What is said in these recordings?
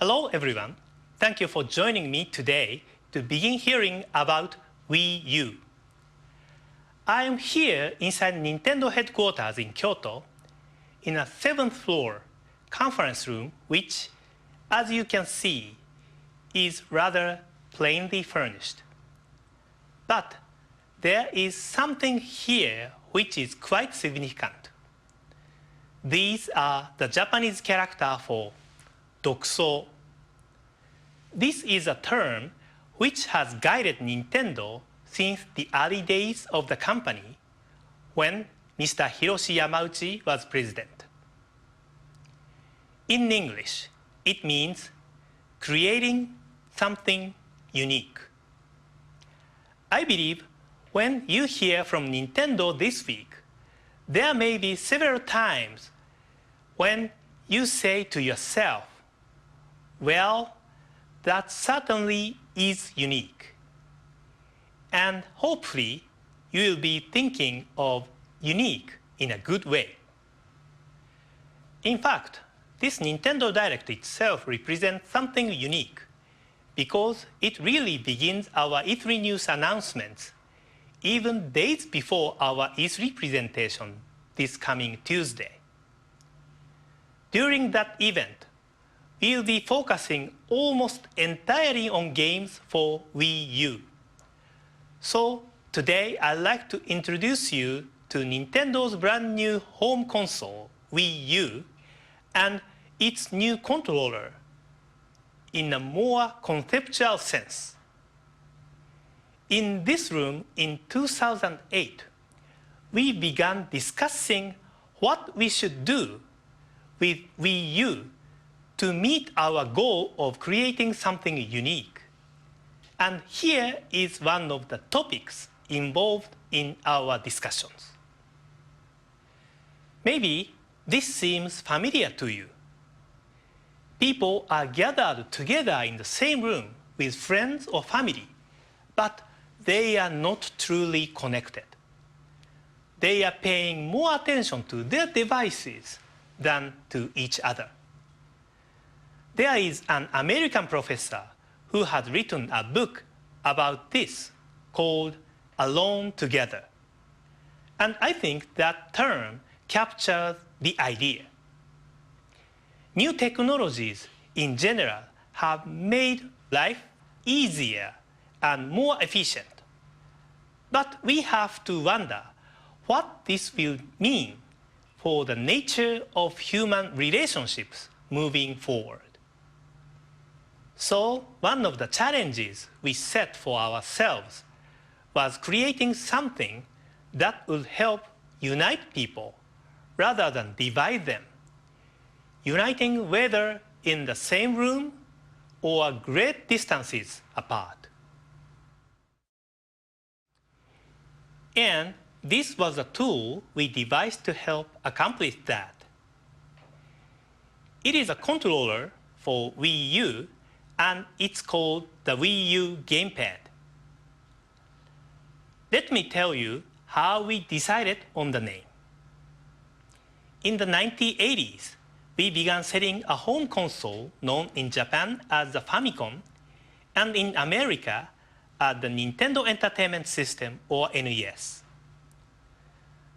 Hello everyone. Thank you for joining me today to begin hearing about Wii U. I am here inside Nintendo headquarters in Kyoto in a 7th floor conference room which, as you can see, is rather plainly furnished. But there is something here which is quite significant. These are the Japanese character for Dokuso. This is a term which has guided Nintendo since the early days of the company when Mr. Hiroshi Yamauchi was president. In English, it means creating something unique. I believe when you hear from Nintendo this week, there may be several times when you say to yourself, well, that certainly is unique. And hopefully, you will be thinking of unique in a good way. In fact, this Nintendo Direct itself represents something unique because it really begins our E3 news announcements even days before our E3 presentation this coming Tuesday. During that event, we will be focusing almost entirely on games for Wii U. So today I'd like to introduce you to Nintendo's brand new home console, Wii U, and its new controller in a more conceptual sense. In this room in 2008, we began discussing what we should do with Wii U to meet our goal of creating something unique. And here is one of the topics involved in our discussions. Maybe this seems familiar to you. People are gathered together in the same room with friends or family, but they are not truly connected. They are paying more attention to their devices than to each other. There is an American professor who has written a book about this called Alone Together. And I think that term captures the idea. New technologies in general have made life easier and more efficient. But we have to wonder what this will mean for the nature of human relationships moving forward. So one of the challenges we set for ourselves was creating something that would help unite people rather than divide them, uniting whether in the same room or great distances apart. And this was a tool we devised to help accomplish that. It is a controller for Wii U, and it's called the Wii U GamePad. Let me tell you how we decided on the name. In the 1980s, we began selling a home console known in Japan as the Famicom and in America as the Nintendo Entertainment System or NES.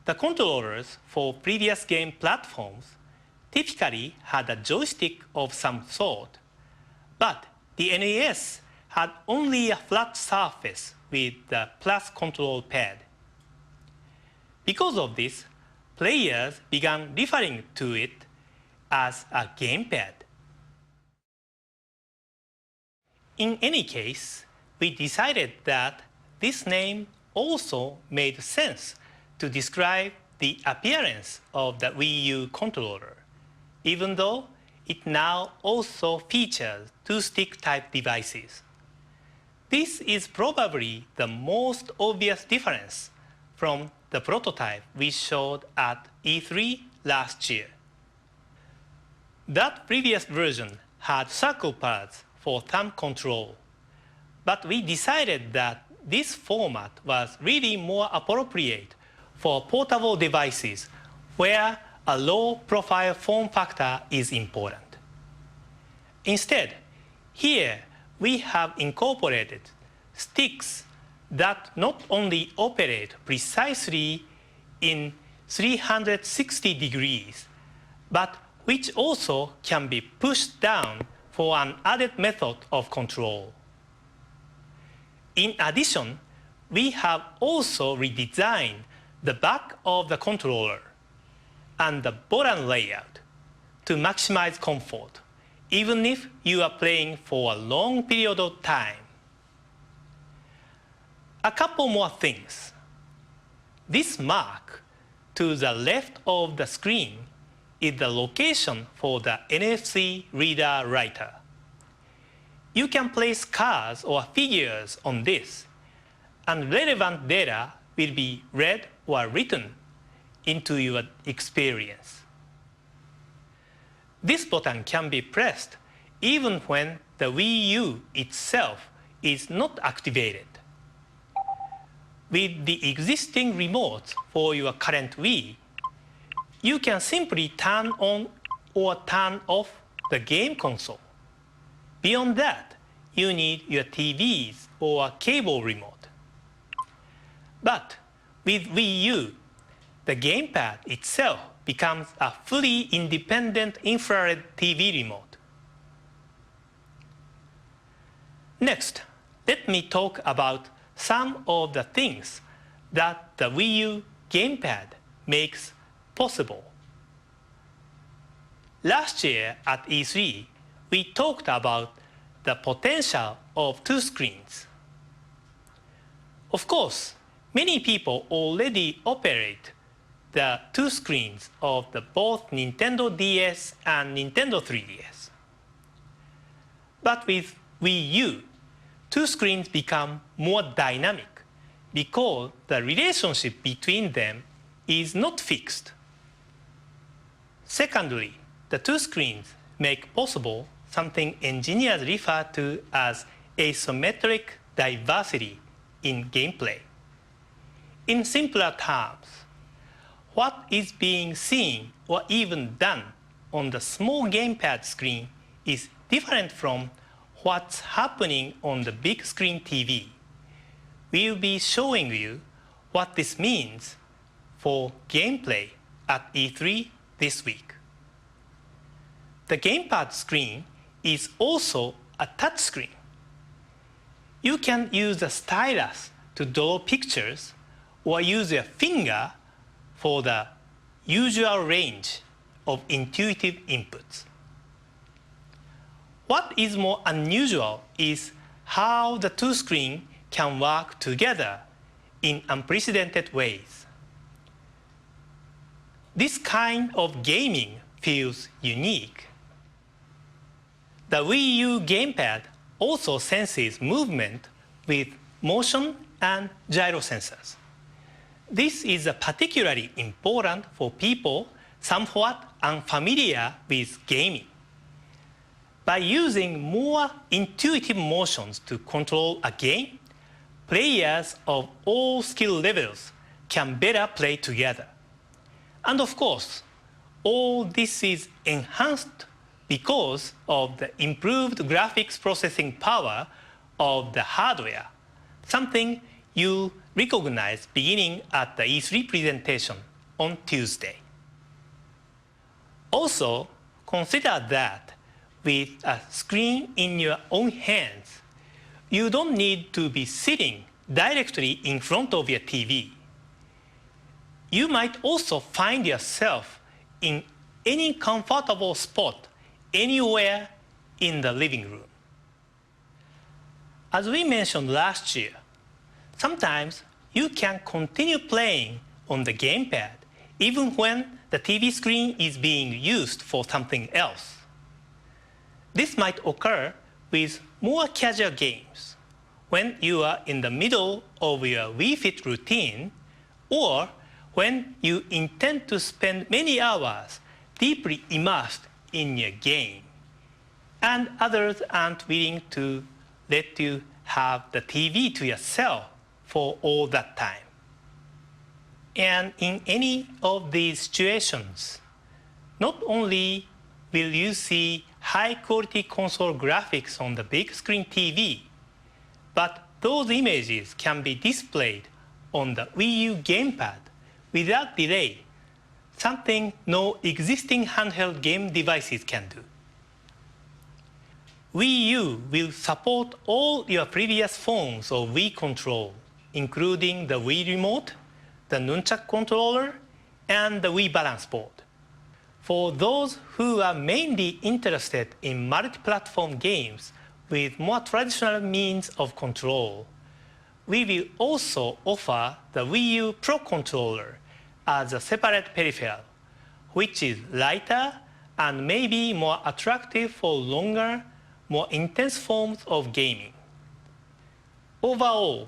The controllers for previous game platforms typically had a joystick of some sort, but the NES had only a flat surface with the plus control pad. Because of this, players began referring to it as a gamepad. In any case, we decided that this name also made sense to describe the appearance of the Wii U controller, even though it now also features two-stick type devices. This is probably the most obvious difference from the prototype we showed at E3 last year. That previous version had circle pads for thumb control, but we decided that this format was really more appropriate for portable devices where a low-profile form factor is important. Instead, here we have incorporated sticks that not only operate precisely in 360 degrees, but which also can be pushed down for an added method of control. In addition, we have also redesigned the back of the controller and the button layout to maximize comfort, even if you are playing for a long period of time. A couple more things. This mark to the left of the screen is the location for the NFC reader writer. You can place cards or figures on this, and relevant data will be read or written into your experience. This button can be pressed even when the Wii U itself is not activated. With the existing remotes for your current Wii, you can simply turn on or turn off the game console. Beyond that, you need your TVs or cable remote. But with Wii U, the GamePad itself becomes a fully independent infrared TV remote. Next, let me talk about some of the things that the Wii U GamePad makes possible. Last year at E3, we talked about the potential of two screens. Of course, many people already operate the two screens of both Nintendo DS and Nintendo 3DS. But with Wii U, two screens become more dynamic because the relationship between them is not fixed. Secondly, the two screens make possible something engineers refer to as asymmetric diversity in gameplay. In simpler terms, what is being seen or even done on the small GamePad screen is different from what's happening on the big screen TV. We'll be showing you what this means for gameplay at E3 this week. The GamePad screen is also a touch screen. You can use a stylus to draw pictures or use your finger for the usual range of intuitive inputs. What is more unusual is how the two screens can work together in unprecedented ways. This kind of gaming feels unique. The Wii U GamePad also senses movement with motion and gyro sensors. This is particularly important for people somewhat unfamiliar with gaming. By using more intuitive motions to control a game, players of all skill levels can better play together. And of course, all this is enhanced because of the improved graphics processing power of the hardware, something you recognize beginning at the E3 presentation on Tuesday. Also, consider that with a screen in your own hands, you don't need to be sitting directly in front of your TV. You might also find yourself in any comfortable spot anywhere in the living room. As we mentioned last year, sometimes you can continue playing on the GamePad even when the TV screen is being used for something else. This might occur with more casual games, when you are in the middle of your Wii Fit routine, or when you intend to spend many hours deeply immersed in your game, and others aren't willing to let you have the TV to yourself for all that time. And in any of these situations, not only will you see high-quality console graphics on the big screen TV, but those images can be displayed on the Wii U GamePad without delay, something no existing handheld game devices can do. Wii U will support all your previous forms of Wii control, including the Wii Remote, the Nunchuk controller, and the Wii Balance Board. For those who are mainly interested in multi-platform games with more traditional means of control, we will also offer the Wii U Pro Controller as a separate peripheral, which is lighter and maybe more attractive for longer, more intense forms of gaming. Overall,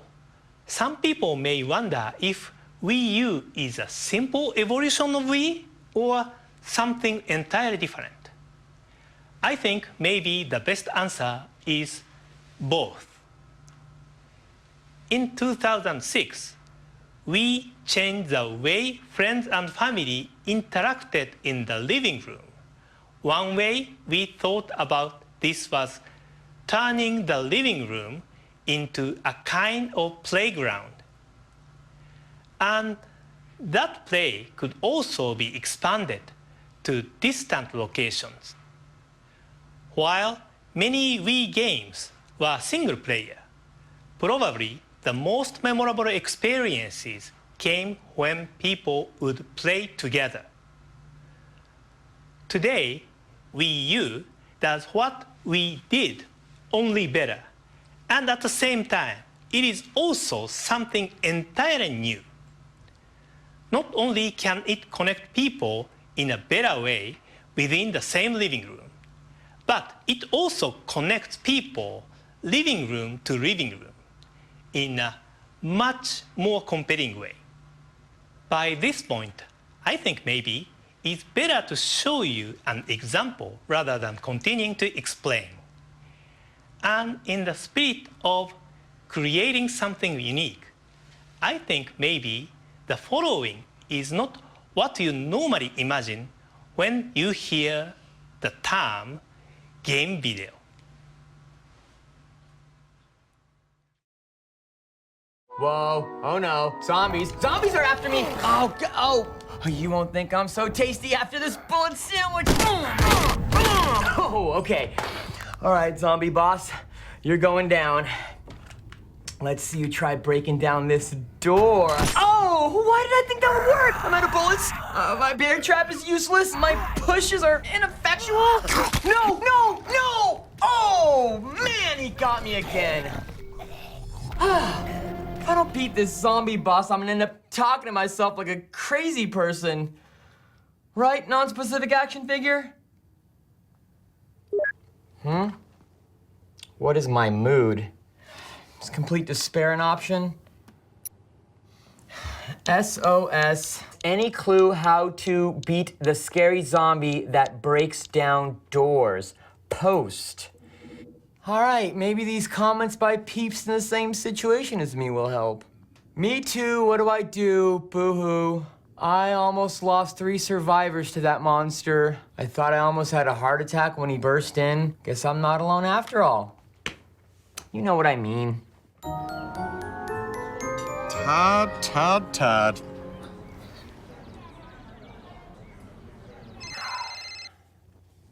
some people may wonder if Wii U is a simple evolution of Wii or something entirely different. I think maybe the best answer is both. In 2006, we changed the way friends and family interacted in the living room. One way we thought about this was turning the living room into a kind of playground. And that play could also be expanded to distant locations. While many Wii games were single player, probably the most memorable experiences came when people would play together. Today, Wii U does what we did, only better. And at the same time, it is also something entirely new. Not only can it connect people in a better way within the same living room, but it also connects people living room to living room in a much more compelling way. By this point, I think maybe it's better to show you an example rather than continuing to explain. And in the spirit of creating something unique, I think maybe the following is not what you normally imagine when you hear the term game video. Whoa, oh no, zombies. Zombies are after me. Oh, you won't think I'm so tasty after this bullet sandwich. Oh, okay. All right, zombie boss, you're going down. Let's see you try breaking down this door. Oh, why did I think that would work? I'm out of bullets. My bear trap is useless. My pushes are ineffectual. No! Oh, man, he got me again. If I don't beat this zombie boss, I'm gonna end up talking to myself like a crazy person. Right, non-specific action figure? What is my mood? Is complete despair an option? SOS. Any clue how to beat the scary zombie that breaks down doors? Post. All right, maybe these comments by peeps in the same situation as me will help. Me too, what do I do? Boo-hoo. I almost lost 3 survivors to that monster. I thought I almost had a heart attack when he burst in. Guess I'm not alone after all. You know what I mean. Todd.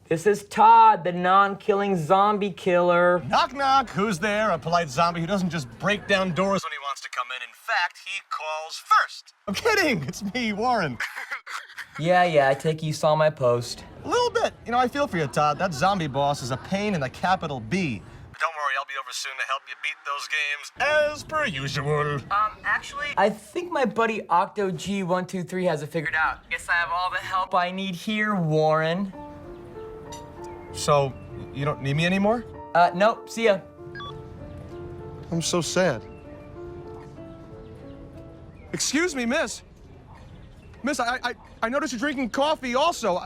This is Todd, the non-killing zombie killer. Knock, knock. Who's there? A polite zombie who doesn't just break down doors when he wants to come in. In fact, he calls first. I'm kidding. It's me, Warren. Yeah, I take it you saw my post. A little bit. You know, I feel for you, Todd. That zombie boss is a pain in the capital B. But don't worry, I'll be over soon to help you beat those games, as per usual. Actually, I think my buddy OctoG123 has it figured out. Guess I have all the help I need here, Warren. So, you don't need me anymore? Nope, see ya. I'm so sad. Excuse me, miss. Miss, I noticed you're drinking coffee also.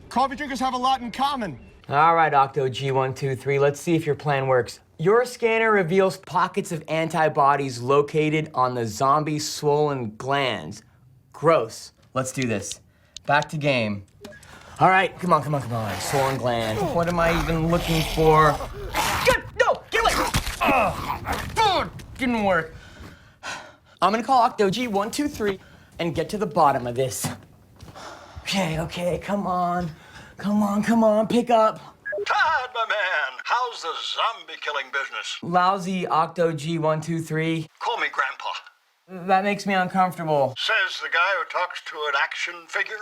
Coffee drinkers have a lot in common. All right, OctoG123, let's see if your plan works. Your scanner reveals pockets of antibodies located on the zombie's swollen glands. Gross. Let's do this. Back to game. All right, come on. Swollen gland. What am I even looking for? Good! No! Get away! Oh, didn't work. I'm gonna call OctoG123 and get to the bottom of this. Okay, come on, pick up. Todd, my man, how's the zombie killing business? Lousy OctoG123. Call me Grandpa. That makes me uncomfortable. Says the guy who talks to an action figure.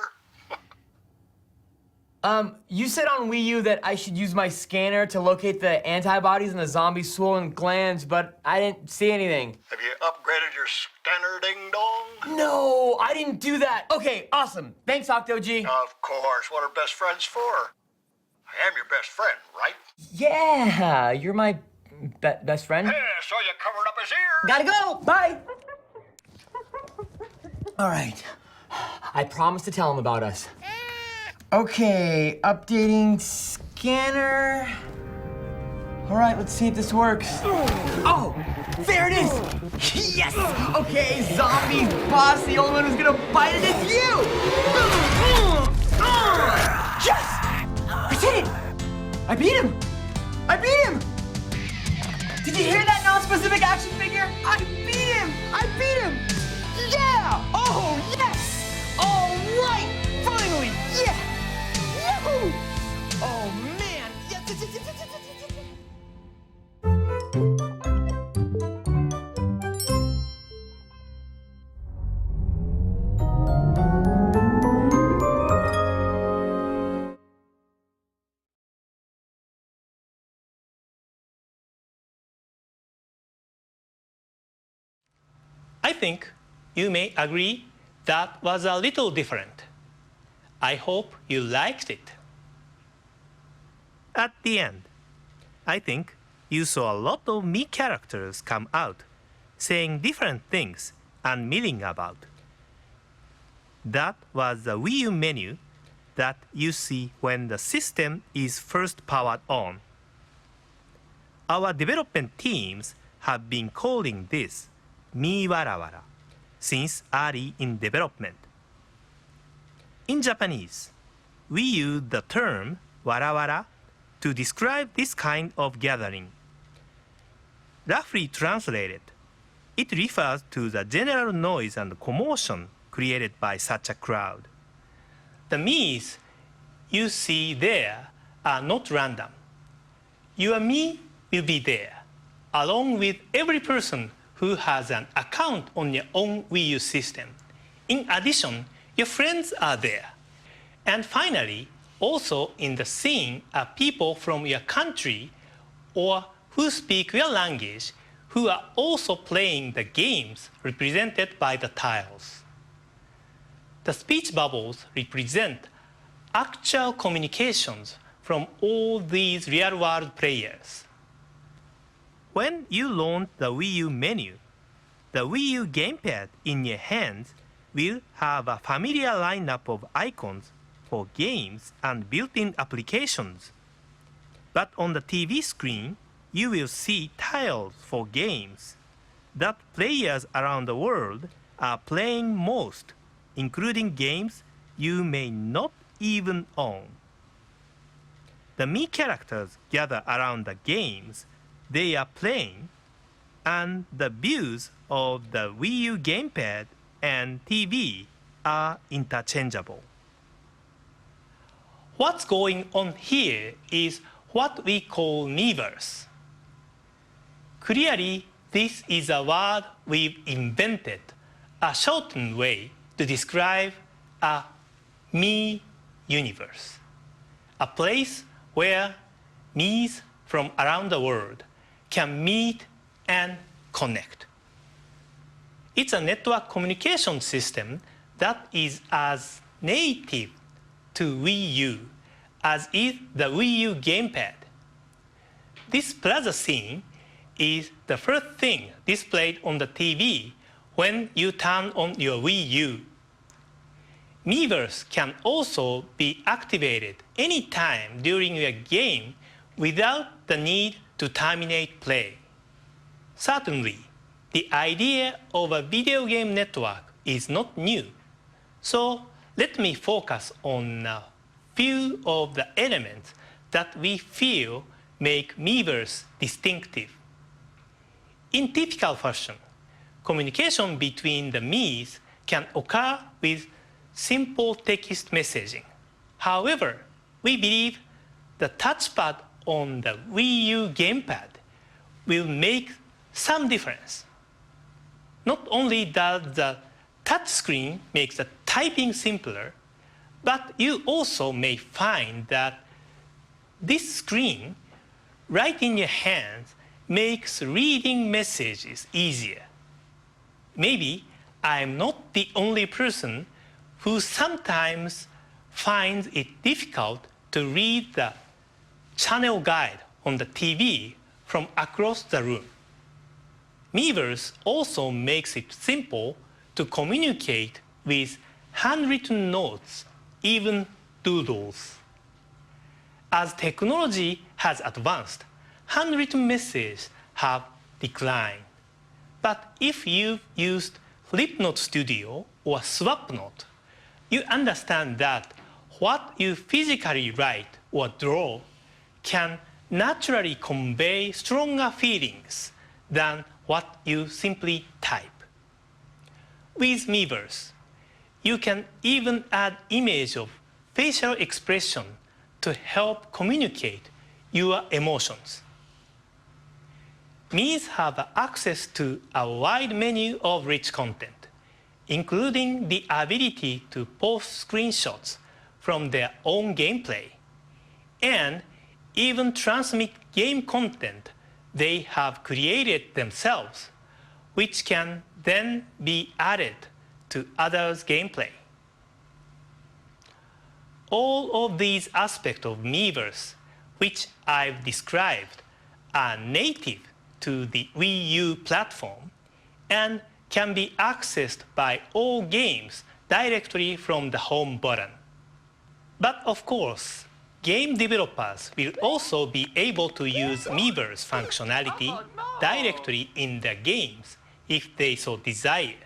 You said on Wii U that I should use my scanner to locate the antibodies in the zombie's swollen glands, but I didn't see anything. Have you upgraded your scanner, ding-dong? No, I didn't do that. Okay, awesome. Thanks, OctoG. Of course, what are best friends for? I am your best friend, right? Yeah, you're my best friend. Yeah, so you covered up his ears. Gotta go. Bye. All right. I promised to tell him about us. Okay, updating scanner. All right, let's see if this works. Oh, there it is. Yes. Okay, zombie boss, the only one who's gonna bite it is you. Yes. I did it. I beat him. Did you hear that non-specific action figure? I beat him. Yeah. Oh, yes. All right. Finally. Yeah. Yahoo! Oh man! I think you may agree that was a little different. I hope you liked it. At the end, I think you saw a lot of Mii characters come out, saying different things and milling about. That was the Wii U menu that you see when the system is first powered on. Our development teams have been calling this Mii Wara Wara since early in development. In Japanese, we use the term wara wara to describe this kind of gathering. Roughly translated, it refers to the general noise and commotion created by such a crowd. The Miis you see there are not random. Your Mii will be there, along with every person who has an account on your own Wii U system. In addition, your friends are there. And finally, also in the scene are people from your country or who speak your language who are also playing the games represented by the tiles. The speech bubbles represent actual communications from all these real-world players. When you launch the Wii U menu, the Wii U GamePad in your hands will have a familiar lineup of icons for games and built-in applications. But on the TV screen, you will see tiles for games that players around the world are playing most, including games you may not even own. The Mii characters gather around the games they are playing, and the views of the Wii U GamePad and TV are interchangeable. What's going on here is what we call Miiverse. Clearly, this is a word we've invented, a shortened way to describe a Mii universe, a place where Miis from around the world can meet and connect. It's a network communication system that is as native to Wii U as is the Wii U GamePad. This plaza scene is the first thing displayed on the TV when you turn on your Wii U. Miiverse can also be activated anytime during your game without the need to terminate play. Certainly, the idea of a video game network is not new. So let me focus on a few of the elements that we feel make Miiverse distinctive. In typical fashion, communication between the Miis can occur with simple text messaging. However, we believe the touchpad on the Wii U GamePad will make some difference. Not only does the touchscreen make the typing simpler, but you also may find that this screen right in your hands makes reading messages easier. Maybe I'm not the only person who sometimes finds it difficult to read the channel guide on the TV from across the room. Miiverse also makes it simple to communicate with handwritten notes, even doodles. As technology has advanced, handwritten messages have declined. But if you've used Flipnote Studio or Swapnote, you understand that what you physically write or draw can naturally convey stronger feelings than what you simply type. With Miiverse, you can even add image of facial expression to help communicate your emotions. Miis have access to a wide menu of rich content, including the ability to post screenshots from their own gameplay, and even transmit game content they have created themselves, which can then be added to others' gameplay. All of these aspects of Miiverse, which I've described, are native to the Wii U platform and can be accessed by all games directly from the home button. But of course, game developers will also be able to use Miiverse functionality directly in their games if they so desire,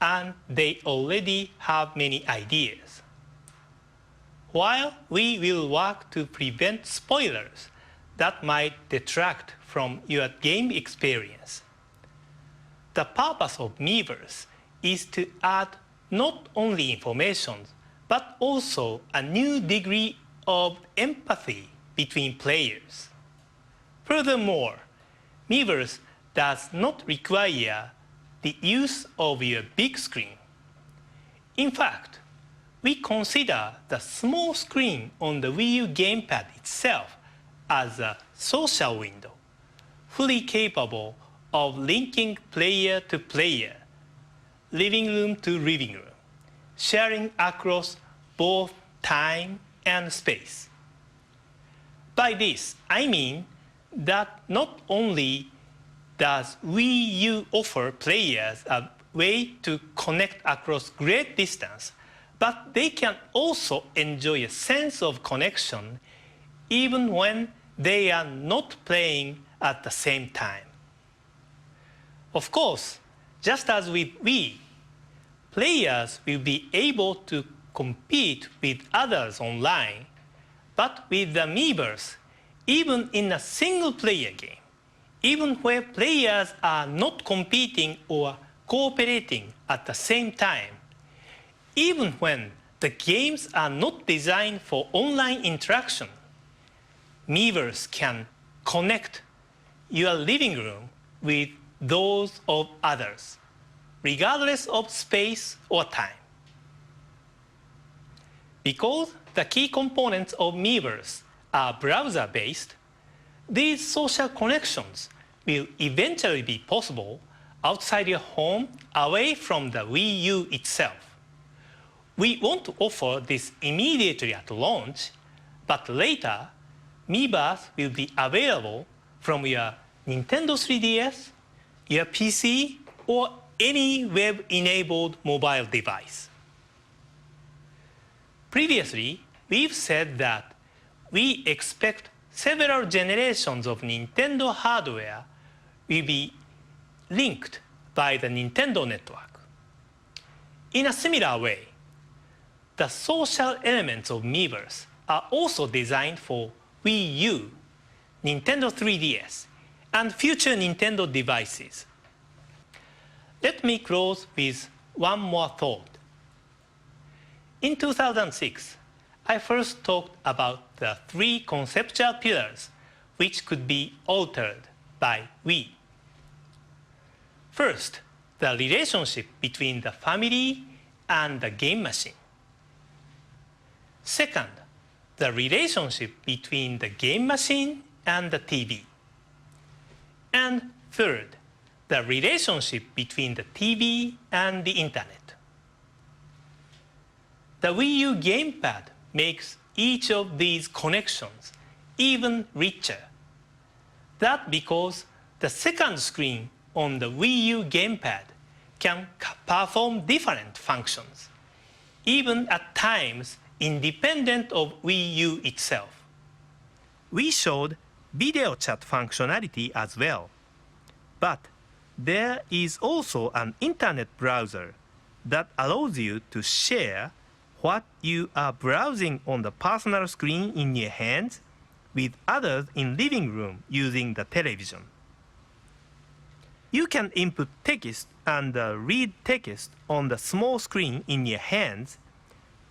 and they already have many ideas. While we will work to prevent spoilers that might detract from your game experience, the purpose of Miiverse is to add not only information, but also a new degree of empathy between players. Furthermore, Miiverse does not require the use of your big screen. In fact, we consider the small screen on the Wii U GamePad itself as a social window, fully capable of linking player to player, living room to living room, sharing across both time and space. By this, I mean that not only does Wii U offer players a way to connect across great distance, but they can also enjoy a sense of connection even when they are not playing at the same time. Of course, just as with Wii, players will be able to compete with others online, but with the Miiverse, even in a single-player game, even where players are not competing or cooperating at the same time, even when the games are not designed for online interaction, Miiverse can connect your living room with those of others, regardless of space or time. Because the key components of Miiverse are browser-based, these social connections will eventually be possible outside your home, away from the Wii U itself. We want to offer this immediately at launch, but later, Miiverse will be available from your Nintendo 3DS, your PC, or any web-enabled mobile device. Previously, we've said that we expect several generations of Nintendo hardware will be linked by the Nintendo network. In a similar way, the social elements of Miiverse are also designed for Wii U, Nintendo 3DS, and future Nintendo devices. Let me close with one more thought. In 2006, I first talked about the three conceptual pillars which could be altered by Wii. First, the relationship between the family and the game machine. Second, the relationship between the game machine and the TV. And third, the relationship between the TV and the internet. The Wii U GamePad makes each of these connections even richer. That's because the second screen on the Wii U GamePad can perform different functions, even at times independent of Wii U itself. We showed video chat functionality as well, but there is also an internet browser that allows you to share what you are browsing on the personal screen in your hands with others in living room using the television. You can input text and read text on the small screen in your hands,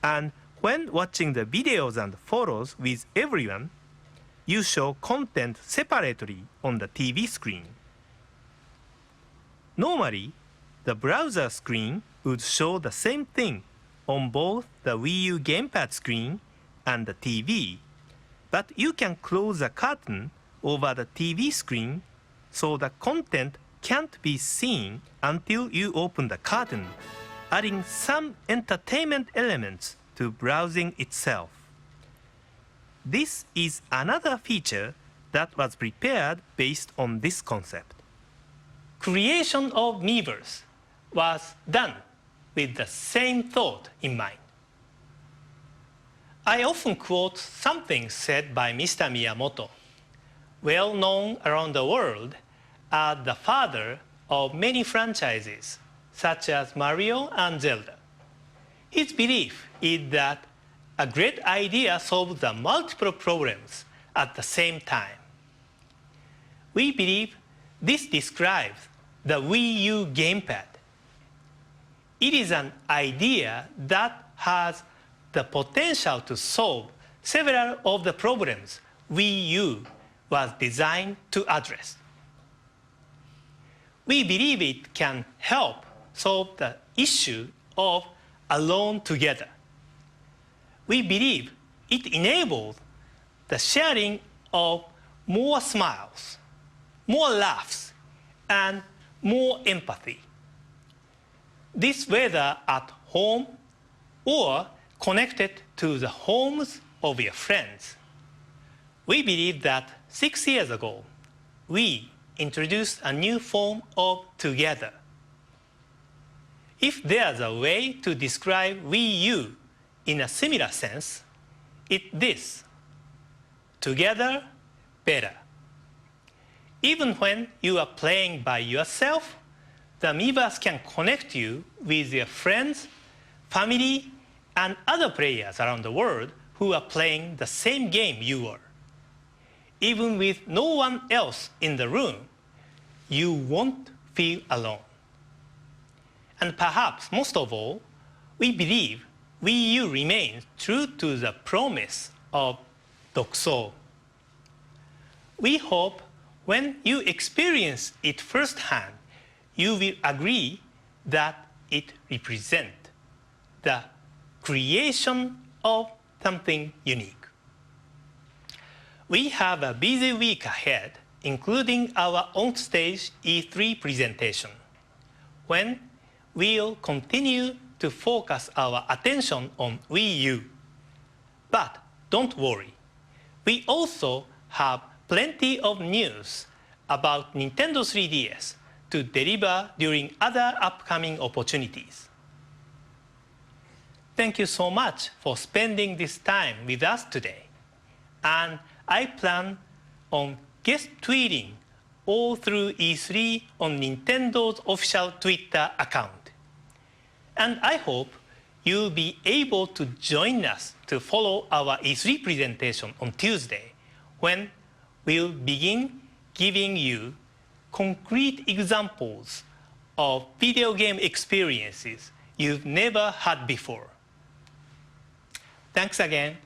and when watching the videos and photos with everyone, you show content separately on the TV screen. Normally, the browser screen would show the same thing on both the Wii U GamePad screen and the TV, but you can close the curtain over the TV screen so the content can't be seen until you open the curtain, adding some entertainment elements to browsing itself. This is another feature that was prepared based on this concept. Creation of Miiverse was done with the same thought in mind. I often quote something said by Mr. Miyamoto, well known around the world as the father of many franchises, such as Mario and Zelda. His belief is that a great idea solves the multiple problems at the same time. We believe this describes the Wii U GamePad. It is an idea that has the potential to solve several of the problems Wii U was designed to address. We believe it can help solve the issue of alone together. We believe it enables the sharing of more smiles, more laughs, and more empathy. This whether at home or connected to the homes of your friends. We believe that 6 years ago, we introduced a new form of together. If there's a way to describe Wii U in a similar sense, it's this: together, better. Even when you are playing by yourself, the Miiverse can connect you with your friends, family, and other players around the world who are playing the same game you are. Even with no one else in the room, you won't feel alone. And perhaps most of all, we believe Wii U remains true to the promise of Dokso. We hope when you experience it firsthand, you will agree that it represents the creation of something unique. We have a busy week ahead, including our on-stage E3 presentation, when we'll continue to focus our attention on Wii U. But don't worry, we also have plenty of news about Nintendo 3DS to deliver during other upcoming opportunities. Thank you so much for spending this time with us today. And I plan on guest tweeting all through E3 on Nintendo's official Twitter account. And I hope you'll be able to join us to follow our E3 presentation on Tuesday, when we'll begin giving you concrete examples of video game experiences you've never had before. Thanks again.